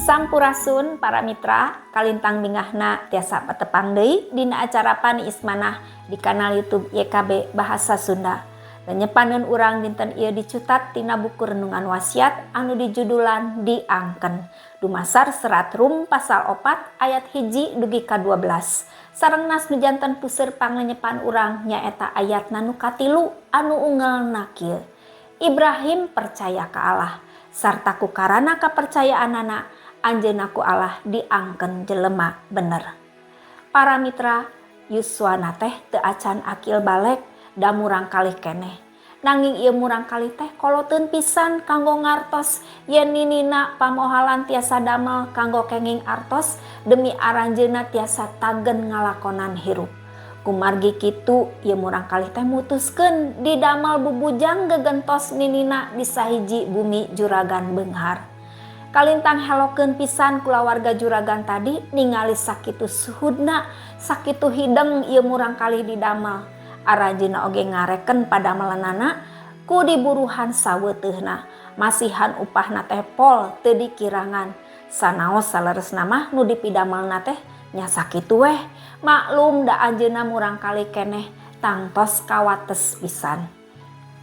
Sampurasun para mitra, kalintang bingahna tiasa patepang deui dina acara Pani Ismanah di kanal YouTube YKB Bahasa Sunda. Dan nyepaneun urang dinten ieu dicutat tina buku renungan wasiat anu dijudulan Diangken. Dumasar serat Rum pasal 4 ayat 1 dugi ka 12. Sareng nas nu janten puseur pangnyepan urang nyaeta ayat nu katilu anu unggalna kieu. Ibrahim percaya ka Allah sarta ku karana kapercayaanana anjeunna ku Allah diangken jelema bener. Para mitra, yuswana teh teu acan akil balek da murang kalih keneh. Nanging ieu murang kalih teh koloteun pisan kanggo ngartos yen ninina pamohalan tiasa damel kanggo kenging artos demi aranjeunna tiasa tagen ngalakonan hirup. Kumargi kitu ieu murang kalih teh mutuskeun didamel bubujang gegentos ninina di sahiji bumi juragan beunghar. Kalintang helokeun pisan kulawarga juragan tadi ningali sakitu suhudna, sakitu hideng ieu murang kalih didamel. Aranjeunna oge ngareken padamelanana ku diburuhan saweuteuna. Masihan upahna teh pol teu dikirangan. Sanaos saleresna mah nu dipidamelna teh nya sakitu weh. Maklum da anjeunna murang kalih keneh tangtos kawates pisan.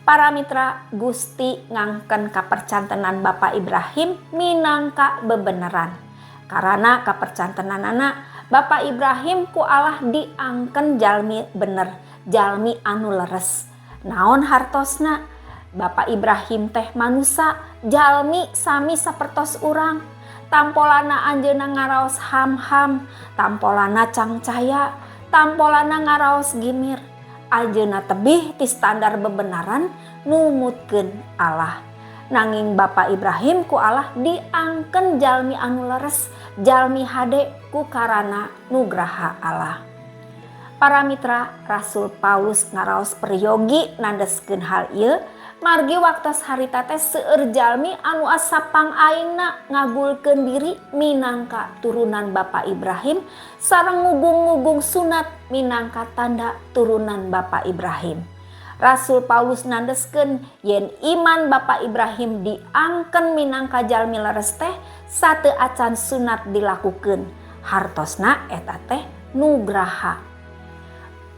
Para mitra, Gusti ngangken kapercantenan Bapak Ibrahim minangka bebeneran. Karena kapercantenanana Bapak Ibrahim ku Allah diangken jalmi bener, jalmi anu leres. Naon hartosna? Bapak Ibrahim teh manusia, jalmi sami sapertos urang. Tampolana anjeunna ngaraos ham-ham, tampolana cangcaya, tampolana ngaraos gimir. Ajeuna tebih ti standar bebenaran numutkeun Allah. Nanging Bapak Ibrahim ku Allah diangken jalmi anu leres, jalmi hade ku karana nugraha Allah. Para mitra, Rasul Paulus ngaraos peryogi nandeskeun hal ieu, margi waktos harita teh seueur jalmi anu asa pangaingna ngagulkeun diri minangka turunan Bapak Ibrahim sareng ngugung-ngugung sunat minangka tanda turunan Bapak Ibrahim. Rasul Paulus nandeskeun yen iman Bapak Ibrahim diangken minangka jalmi leres teh sateu acan sunat dilakukeun. Hartosna eta teh nugraha.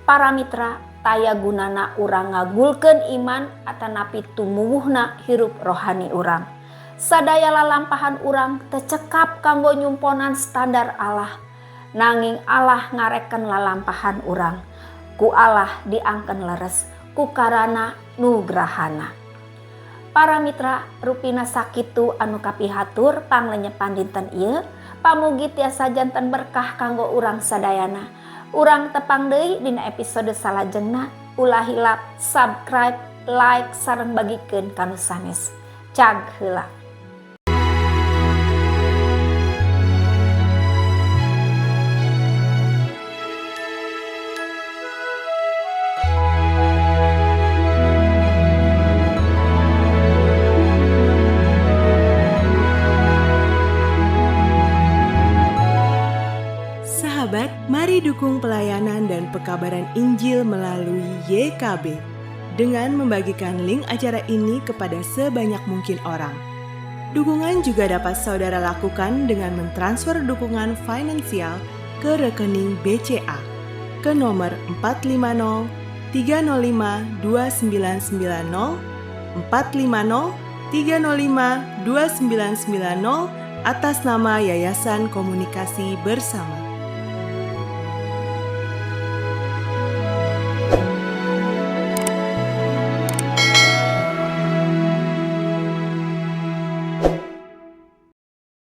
Para mitra, taya gunana urang ngagulkeun iman atanapi tumuwuhna hirup rohani urang. Sadaya lalampahan urang teu cekap kanggo nyumponan standar Allah. Nanging Allah ngareken lalampahan urang. Ku Allah diangken leres, ku karana nugrahana. Para mitra, rupina sakitu anu kapihatur panglenyepan dinten ieu, pamugi tiasa janten berkah kanggo urang sadayana. Urang tepang deui dina episode salajengna. Ulah hilap subscribe, like sareng bagikeun kanu sanes. Cag heula. Sahabat, mari dukung pelayanan dan pekabaran Injil melalui YKB dengan membagikan link acara ini kepada sebanyak mungkin orang. Dukungan juga dapat saudara lakukan dengan mentransfer dukungan finansial ke rekening BCA ke nomor 450 305 2990 450 305 2990 atas nama Yayasan Komunikasi Bersama.